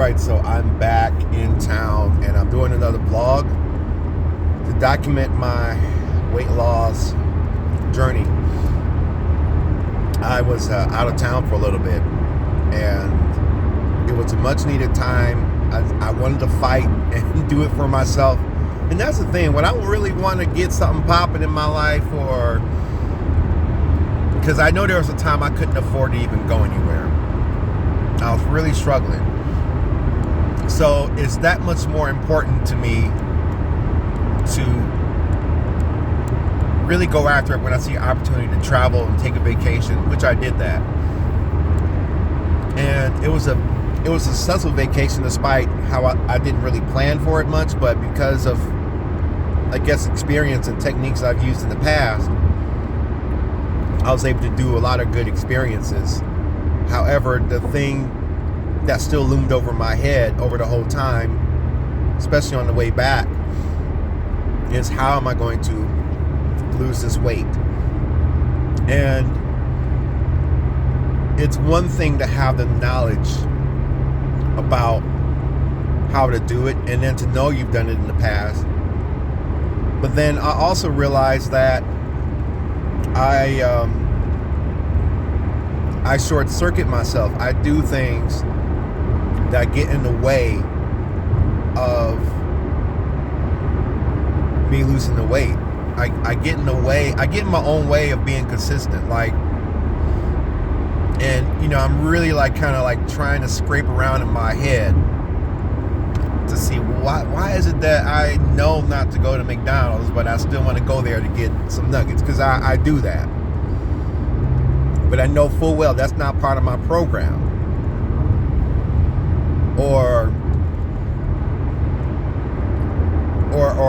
right, so I'm back in town and I'm doing another vlog to document my weight loss journey. I was out of town for a little bit and it was a much needed time. I wanted to fight and do it for myself. And that's the thing, when I really want to get something popping in my life, or because I know there was a time I couldn't afford to even go anywhere. I was really struggling. So it's that much more important to me to really go after it when I see an opportunity to travel and take a vacation, which I did that. And it was a successful vacation despite how I didn't really plan for it much, but because of, I guess, experience and techniques I've used in the past, I was able to do a lot of good experiences. However, the thing that still loomed over my head over the whole time, especially on the way back, is how am I going to lose this weight? And it's one thing to have the knowledge about how to do it and then to know you've done it in the past. But then I also realized that I short circuit myself. I do things that get in the way of me losing the weight. I get in the way. I get in my own way of being consistent. And I'm really kind of trying to scrape around in my head to see why is it that I know not to go to McDonald's, but I still want to go there to get some nuggets, because I do that. But I know full well that's not part of my program. Or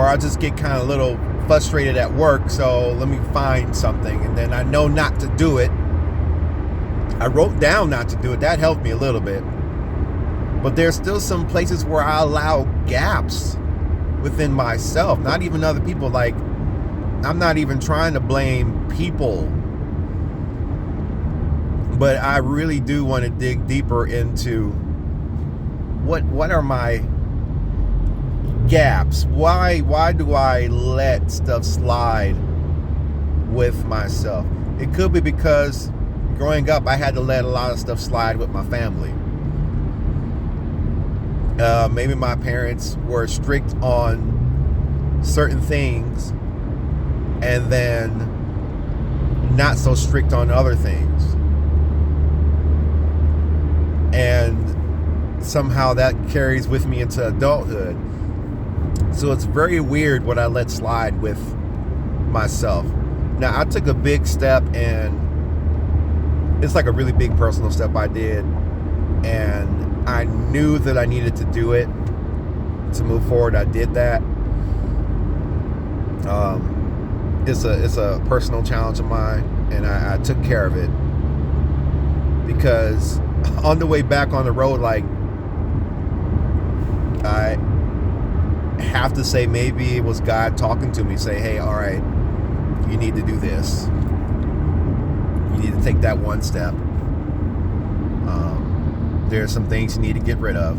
I just get kind of a little frustrated at work, so let me find something, and then I know not to do it. I wrote down not to do it. That helped me a little bit. But there's still some places where I allow gaps within myself, not even other people. I'm not even trying to blame people, but I really do want to dig deeper into what are my gaps? Why do I let stuff slide with myself? It could be because growing up I had to let a lot of stuff slide with my family. Maybe my parents were strict on certain things and then not so strict on other things. And somehow that carries with me into adulthood. So it's very weird what I let slide with myself. Now, I took a big step, and it's a really big personal step I did, and I knew that I needed to do it to move forward. I did that. It's a personal challenge of mine, and I took care of it, because on the way back on the road, I have to say, maybe it was God talking to me, say, hey, all right, you need to do this. You need to take that one step. There's some things you need to get rid of.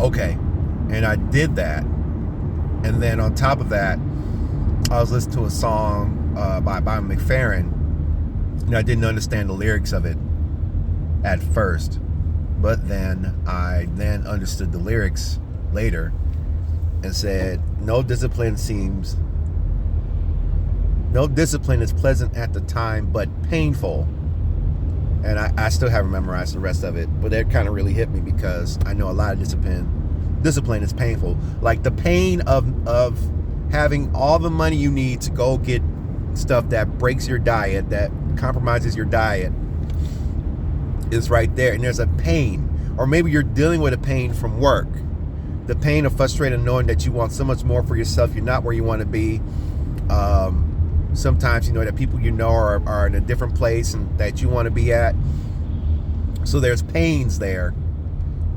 Okay. And I did that. And then on top of that, I was listening to a song by McFerrin, and I didn't understand the lyrics of it at first. But then I understood the lyrics later and said, no discipline is pleasant at the time, but painful. And I still haven't memorized the rest of it, but that kind of really hit me, because I know a lot of discipline is painful. Like the pain of having all the money you need to go get stuff that breaks your diet, that compromises your diet, is right there. And there's a pain, or maybe you're dealing with a pain from work, the pain of frustrated knowing that you want so much more for yourself, you're not where you want to be. Sometimes that people are in a different place and that you want to be at, so there's pains there.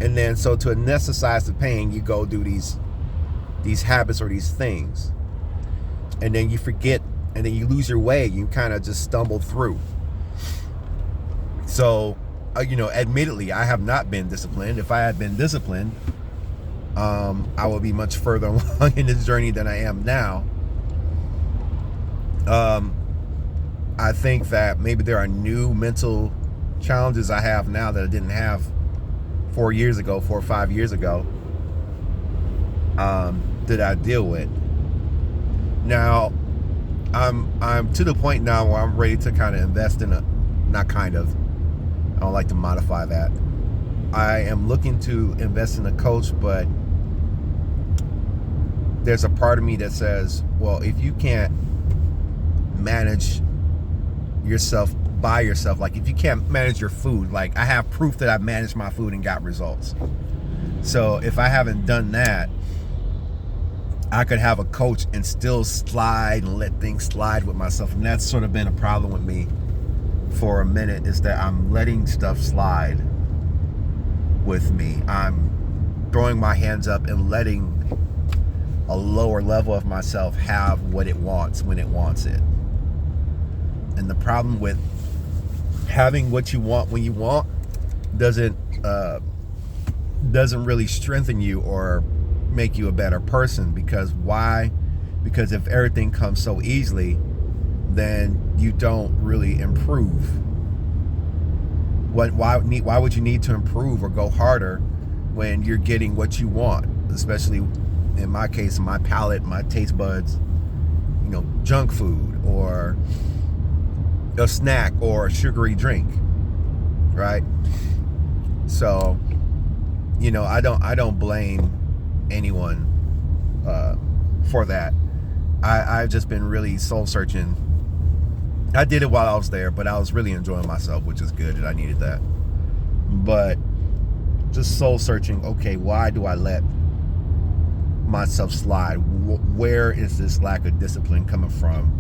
And then so to anesthetize the pain, you go do these habits or these things, and then you forget, and then you lose your way. You kind of just stumble through. So admittedly, I have not been disciplined. If I had been disciplined, I would be much further along in this journey than I am now. I think that maybe there are new mental challenges I have now that I didn't have 4 or 5 years ago, that I deal with. Now, I'm to the point now where I'm ready to kind of invest in I don't like to modify that. I am looking to invest in a coach, but there's a part of me that says, well, if you can't manage yourself by yourself, like if you can't manage your food, like I have proof that I've managed my food and got results. So if I haven't done that, I could have a coach and still slide and let things slide with myself. And that's sort of been a problem with me for a minute, is that I'm letting stuff slide with me. I'm throwing my hands up and letting a lower level of myself have what it wants when it wants it. And the problem with having what you want when you want doesn't really strengthen you or make you a better person. Because why? Because if everything comes so easily, then you don't really improve. Why would you need to improve or go harder when you're getting what you want? Especially in my case, my palate, my taste buds, junk food or a snack or a sugary drink, right? So, I don't blame anyone for that. I've just been really soul searching. I did it while I was there, but I was really enjoying myself, which is good, and I needed that. But just soul searching. Okay, why do I let myself slide? Where is this lack of discipline coming from?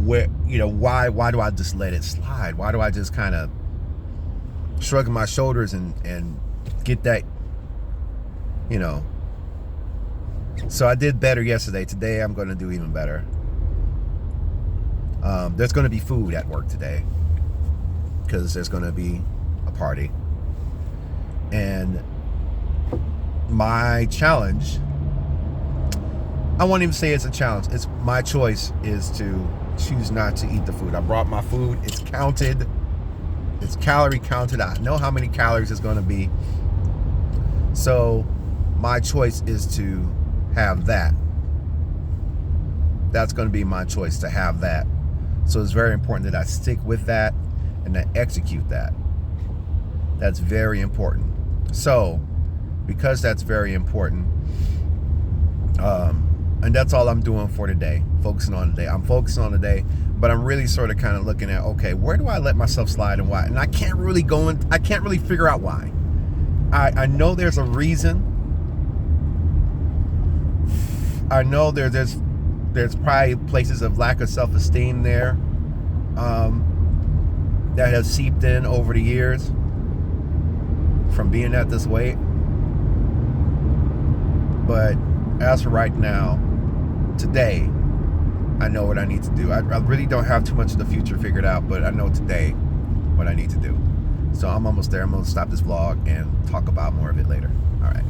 Why do I just let it slide? Why do I just kind of shrug my shoulders and get that, So I did better yesterday. Today I'm going to do even better. There's going to be food at work today because there's going to be a party. And my challenge, I won't even say it's a challenge. It's my choice is to choose not to eat the food. I brought my food. It's counted. It's calorie counted. I know how many calories it's going to be. So my choice is to have that. That's going to be my choice, to have that. So it's very important that I stick with that and I execute that. That's very important. So because that's very important, and that's all I'm doing for today, focusing on today. I'm focusing on today, but I'm really sort of kind of looking at, okay, where do I let myself slide and why? And I can't really figure out why. I know there's a reason. I know there's probably places of lack of self-esteem there that have seeped in over the years from being at this weight. But as for right now, today, I know what I need to do. I really don't have too much of the future figured out, but I know today what I need to do. So I'm almost there. I'm going to stop this vlog and talk about more of it later. All right.